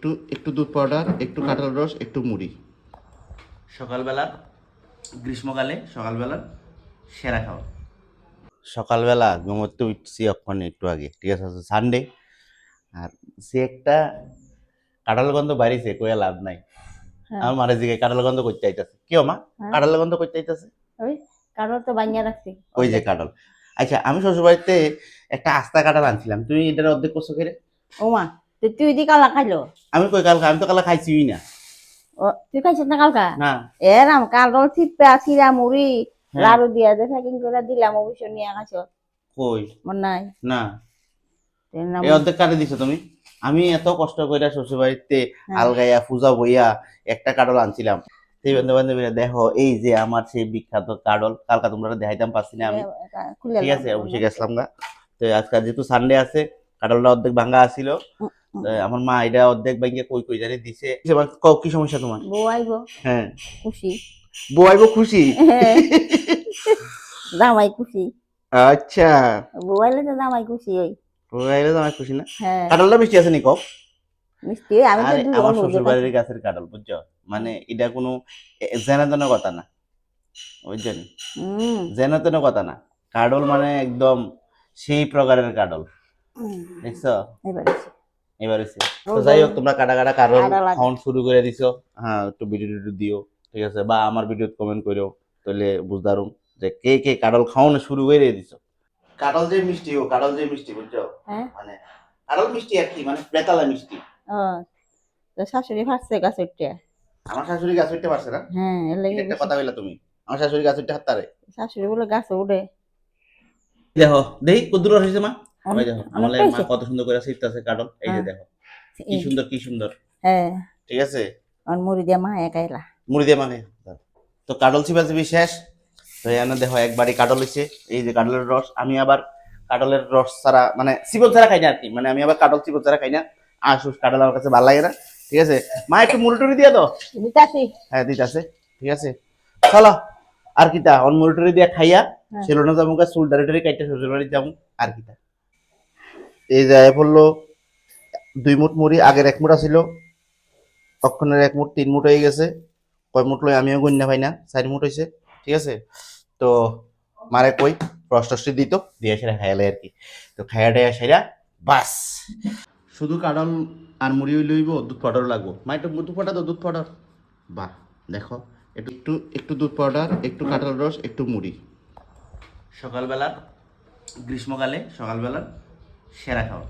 একটু একটু দুধ পাউডার, একটু কাঁঠাল রস, একটু মুড়ি। সকালবেলা গ্রীষ্মকালে সকালবেলা সেরা খাওয়া। সকালবেলা ঘুমোতে উঠছি অক্ষণ একটু আগে, ঠিক আছে, সানডে। আর সে একটা কাঁঠাল গন্ধ বাড়িছে, কইয়া লাভ নাই। আমার মারে দিকে কাঁঠাল গন্ধ করতে আইতাছে, কি মা কাঁঠাল গন্ধ করতে আইতাছে? ওই কারোর তো বানিয়ে রাখছি ওই যে কাঁঠাল। আচ্ছা, আমি শ্বশুর বাড়িতে একটা আস্তা কাঁঠাল আনছিলাম, তুমি এটার অর্ধেক করছো করে? ও মা তুই দি কালা খাইলো? আমি কই কালকে, আমি তো কালা খাইছিই না। ও তুই খাইছিস না কালকা? না। এরাম কালর থিপা চিরা মুড়ি হ্যাঁ। লাড়ু দিয়া যে প্যাকিং করে দিলাম, অবশ্য নিয়ে খাইছ? কই মন নাই? না। তোর নাম এই অর্ধেক কাটে দিছো তুমি। আমি এত কষ্ট করে শ্বশুর বাড়িতে হ্যাঁ। আলগাইয়া পূজা বইয়া একটা কাঁঠাল আনছিলাম। সেই বন্ধু বান্ধবীরা দেখো এই যে আমার সেই বিখ্যাত কাঁঠাল, কালকা তোমরা দেখাইতাম পারছি না আমি, খুলে ঠিক আছে, অবশ্যই গেছিলাম গা। তো আজকে যেহেতু সানডে আছে, কাঁঠালটা অর্ধেক ভাঙা আছিল। আমার মা এটা অর্ধেক ভাঙিয়ে কই কই জানি দিছে। কি সমস্যা তোমার? বউ আইবো হ্যাঁ, খুশি, বউ আইবো খুশি। জামাই খুশি। আচ্ছা, বউ আইলে তো জামাই খুশি। ওই বউ আইলে তো আমার খুশি না? হ্যাঁ কাঁঠালটা মিষ্টি আছে নি কম? মিষ্টি আমি তো আরে দুই আমার অল্প শ্বশুর দিয়ে বাড়ির গাছের কাঁঠাল, বুঝছো, মানে এটা কোনো যেন তেন কথা না, বুঝছেন, যেন তেন কথা না। কাঁঠাল মানে একদম সেই প্রকারের কাঁঠাল, দেখছো? এবার হচ্ছে তো যাই হোক, তোমরা কাটা কাটা কাঁঠাল খাওয়ান শুরু করে দিছো। হ্যাঁ, একটু ভিডিও টিডিও দিও, ঠিক আছে, বা আমার ভিডিও কমেন্ট করো, তাহলে বুঝদারুম যে কে কে কাঁঠাল খাওয়ানো শুরু করে দিছো। কাঁঠাল যে মিষ্টি, ও কাঁঠাল যে মিষ্টি, বুঝছো, মানে কাঁঠাল মিষ্টি আর কি, মানে বেতালা মিষ্টি। তো শাশুড়ি ফাটছে গাছ উঠতে। আমার শাশুড়ি গাছ উঠতে পারছে না? হ্যাঁ একটা কথা বললা তুমি, আমার শাশুড়ি গাছ উঠতে হাততারে। শাশুড়ি বলে গাছ উঠে। দেখো দেই কদ্দুর হয়েছে মা, ওই দেখো আমার অনেক মা কত সুন্দর করে ছিটতেছে কাঁঠাল, এই যে দেখো কি সুন্দর কি সুন্দর। হ্যাঁ ঠিক আছে, আর মুড়ি দিয়ে মা একাইলা মুড়ি দিয়ে মানে তো কাঁঠাল চিবা চিবি শেষ। তো এখানে দেখো একবারই কাঁঠাল হয়েছে, এই যে কাঁঠালের রস। আমি আবার কাঁঠালের রস ছাড়া মানে চিবল ছাড়া খাই না আর কি, মানে আমি আবার কাঁঠাল চিবল ছাড়া খাই না। আসুস কাঁঠাল আমার কাছে ভালো লাগে না, ঠিক আছে। মা একটু মুড়ি টুড়ি দিয়ে দাও। দিতাছি। হ্যাঁ দিতাছে, ঠিক আছে, চলো। আর কিতা অন মুড়ি টুড়ি দিয়ে খাইয়া সেলুনে যাবো, চুল দাড়ি টাড়ি কাইটা শ্বশুর বাড়ি যাবো। আর কিতা এই যায় পড়লো 2 মুঠ মুড়ি, আগের 1 মুঠ ছিল, তখনের 1 মুঠ 3 মুঠ হয়ে গেছে। কয় মুঠ লই আমিও গণ্য পাই না, 4 মুঠ হয়েছে, ঠিক আছে। তো মারে কই রস টসটি দিত, দিয়ে সেটা খাইলে আর কি। তো খাইয়া টাইয়া সেরা বাস। শুধু কাঁঠাল আর মুড়ি লইব, দুধ পাউডার লাগবো। মা একটু দুধ পাউডার দাও, দুধ পাউডার। বাহ, দেখো একটু একটু একটু দুধ পাউডার, একটু কাঁঠাল রস, একটু মুড়ি। সকালবেলা গ্রীষ্মকালে সকালবেলা সেরা খাওয়া।